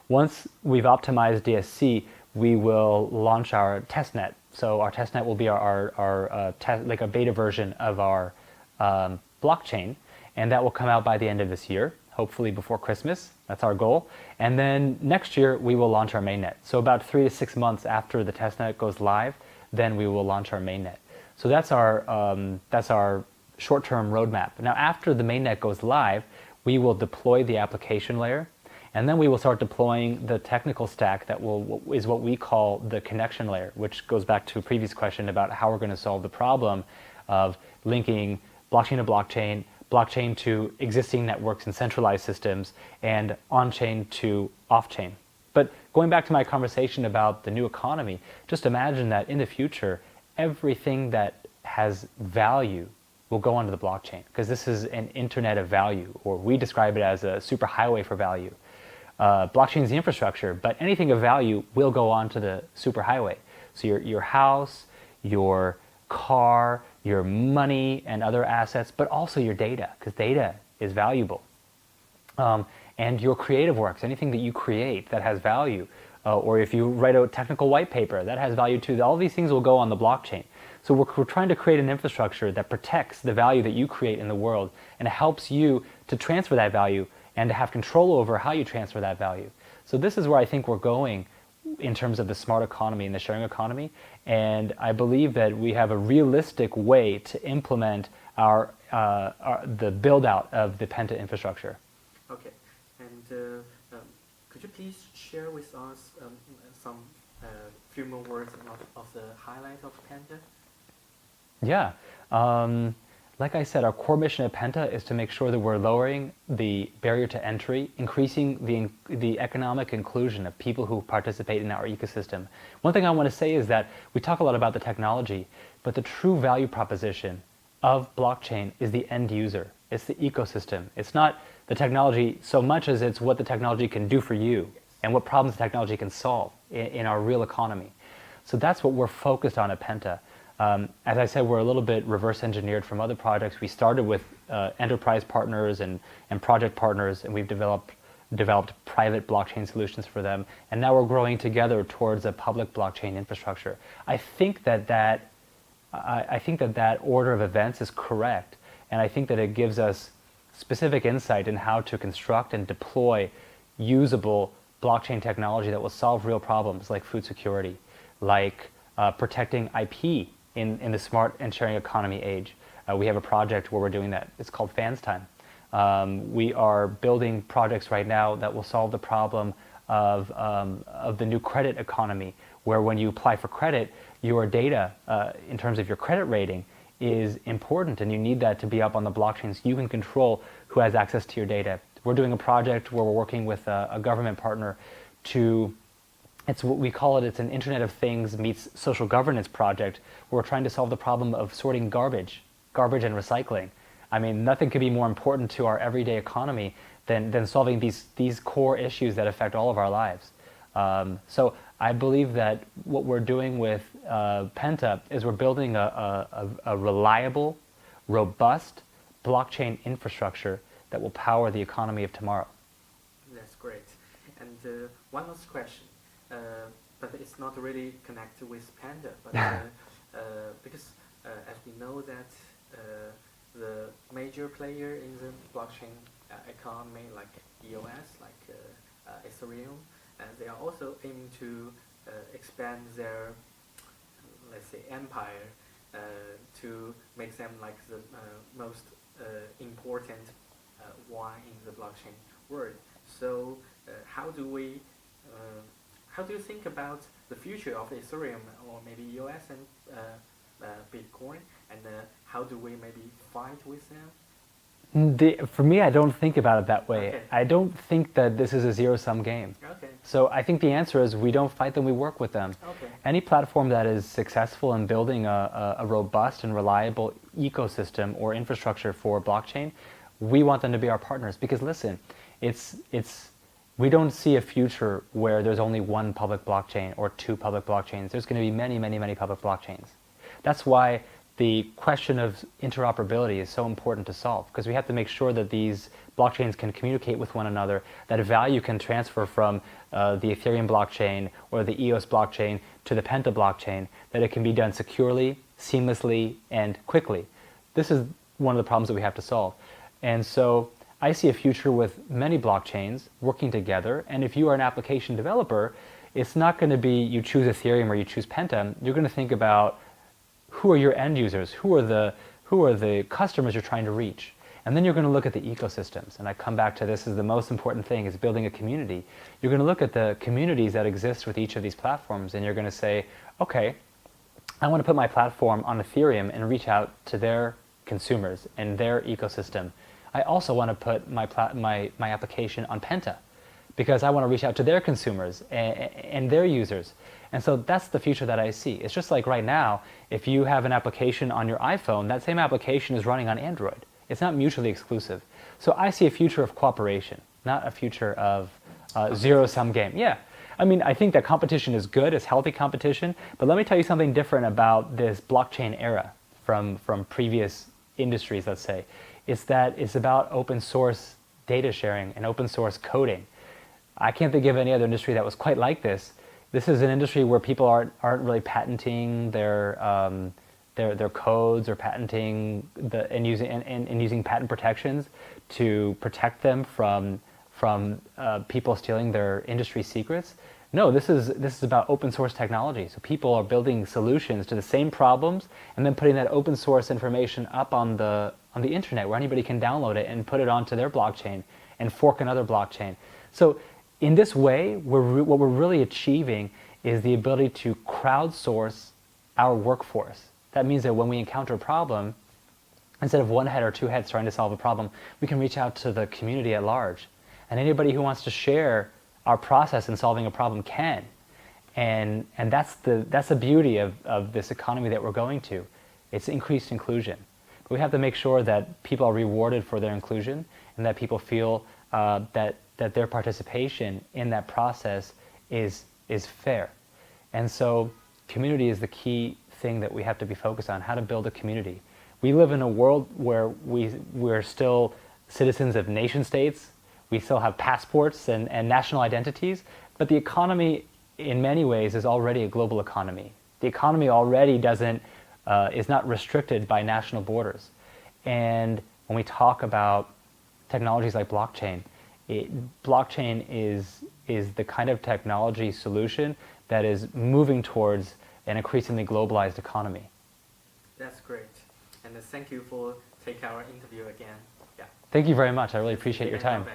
Once we've optimized DSC, we will launch our testnet. So our testnet will be like a beta version of our blockchain, and that will come out by the end of this year, hopefully before Christmas. That's our goal. And then next year, we will launch our mainnet. So about 3 to 6 months after the testnet goes live, then we will launch our mainnet. So that's our short-term roadmap. Now, after the mainnet goes live, we will deploy the application layer, and then we will start deploying the technical stack that is what we call the connection layer, which goes back to a previous question about how we're going to solve the problem of linking blockchain to blockchain, blockchain to existing networks and centralized systems, and on-chain to off-chain. But going back to my conversation about the new economy, just imagine that in the future, everything that has value will go onto the blockchain, because this is an internet of value, or we describe it as a superhighway for value. Blockchain is the infrastructure, but anything of value will go onto the superhighway. So your house, your car, your money and other assets, but also your data, because data is valuable. And your creative works, anything that you create that has value, or if you write a technical white paper, that has value too. All these things will go on the blockchain. So we're trying to create an infrastructure that protects the value that you create in the world and helps you to transfer that value and to have control over how you transfer that value. So this is where I think we're going in terms of the smart economy and the sharing economy. And I believe that we have a realistic way to implement the build out of the Penta infrastructure. Okay. And could you please share with us some few more words of the highlight of Penta? Yeah. Like I said, our core mission at Penta is to make sure that we're lowering the barrier to entry, increasing the economic inclusion of people who participate in our ecosystem. One thing I want to say is that we talk a lot about the technology, but the true value proposition of blockchain is the end user. It's the ecosystem. It's not the technology so much as it's what the technology can do for you and what problems the technology can solve in our real economy. So that's what we're focused on at Penta. As I said, we're a little bit reverse engineered from other projects. We started with enterprise partners and project partners, and we've developed private blockchain solutions for them. And now we're growing together towards a public blockchain infrastructure. I think that order of events is correct, and I think that it gives us specific insight in how to construct and deploy usable blockchain technology that will solve real problems like food security, like protecting IP in the smart and sharing economy age. We have a project where we're doing that. It's called Fans Time. We are building projects right now that will solve the problem of the new credit economy, where when you apply for credit, your data in terms of your credit rating is important, and you need that to be up on the blockchain so you can control who has access to your data. We're doing a project where we're working with a government partner to it's what we call it. It's an Internet of Things meets social governance project where we're trying to solve the problem of sorting garbage and recycling. I mean, nothing could be more important to our everyday economy than solving these core issues that affect all of our lives. So I believe that what we're doing with Penta is we're building a reliable, robust blockchain infrastructure that will power the economy of tomorrow. That's great. And one last question. But it's not really connected with Panda, but because as we know that the major player in the blockchain economy, like EOS, like Ethereum, and they are also aiming to expand their, let's say, empire to make them like the most important one in the blockchain world. So how do you think about the future of Ethereum or maybe EOS and Bitcoin, and how do we maybe fight with them? For me, I don't think about it that way. Okay. I don't think that this is a zero-sum game. Okay. So I think the answer is we don't fight them, we work with them. Okay. Any platform that is successful in building a robust and reliable ecosystem or infrastructure for blockchain, we want them to be our partners. Because listen, we don't see a future where there's only one public blockchain or two public blockchains. There's going to be many, many, many public blockchains. That's why the question of interoperability is so important to solve, because we have to make sure that these blockchains can communicate with one another, that value can transfer from the Ethereum blockchain or the EOS blockchain to the Penta blockchain, that it can be done securely, seamlessly, and quickly. This is one of the problems that we have to solve. And so I see a future with many blockchains working together, and if you are an application developer, it's not going to be you choose Ethereum or you choose Penta. You're going to think about who are your end users, who are the customers you're trying to reach. And then you're going to look at the ecosystems. And I come back to this as the most important thing, is building a community. You're going to look at the communities that exist with each of these platforms, and you're going to say, okay, I want to put my platform on Ethereum and reach out to their consumers and their ecosystem. I also want to put my application on Penta, because I want to reach out to their consumers and their users. And so that's the future that I see. It's just like right now, if you have an application on your iPhone, that same application is running on Android. It's not mutually exclusive. So I see a future of cooperation, not a future of zero-sum game. Yeah, I mean, I think that competition is good, it's healthy competition, but let me tell you something different about this blockchain era from previous industries, let's say. It's that it's about open source data sharing and open source coding. I can't think of any other industry that was quite like this. This is an industry where people aren't really patenting their codes or patenting and using patent protections to protect them from people stealing their industry secrets. No, this is about open source technology. So people are building solutions to the same problems and then putting that open source information up on the internet, where anybody can download it and put it onto their blockchain and fork another blockchain. So in this way, what we're really achieving is the ability to crowdsource our workforce. That means that when we encounter a problem, instead of one head or two heads trying to solve a problem, we can reach out to the community at large. And anybody who wants to share our process in solving a problem can. And that's the beauty of this economy that we're going to. It's increased inclusion. But we have to make sure that people are rewarded for their inclusion, and that people feel that their participation in that process is fair. And so community is the key thing that we have to be focused on, how to build a community. We live in a world where we're still citizens of nation states. We still have passports and national identities, but the economy in many ways is already a global economy. The economy already is not restricted by national borders. And when we talk about technologies like blockchain, blockchain is the kind of technology solution that is moving towards an increasingly globalized economy. That's great. And thank you for taking our interview again. Yeah. Thank you very much. I really appreciate your time.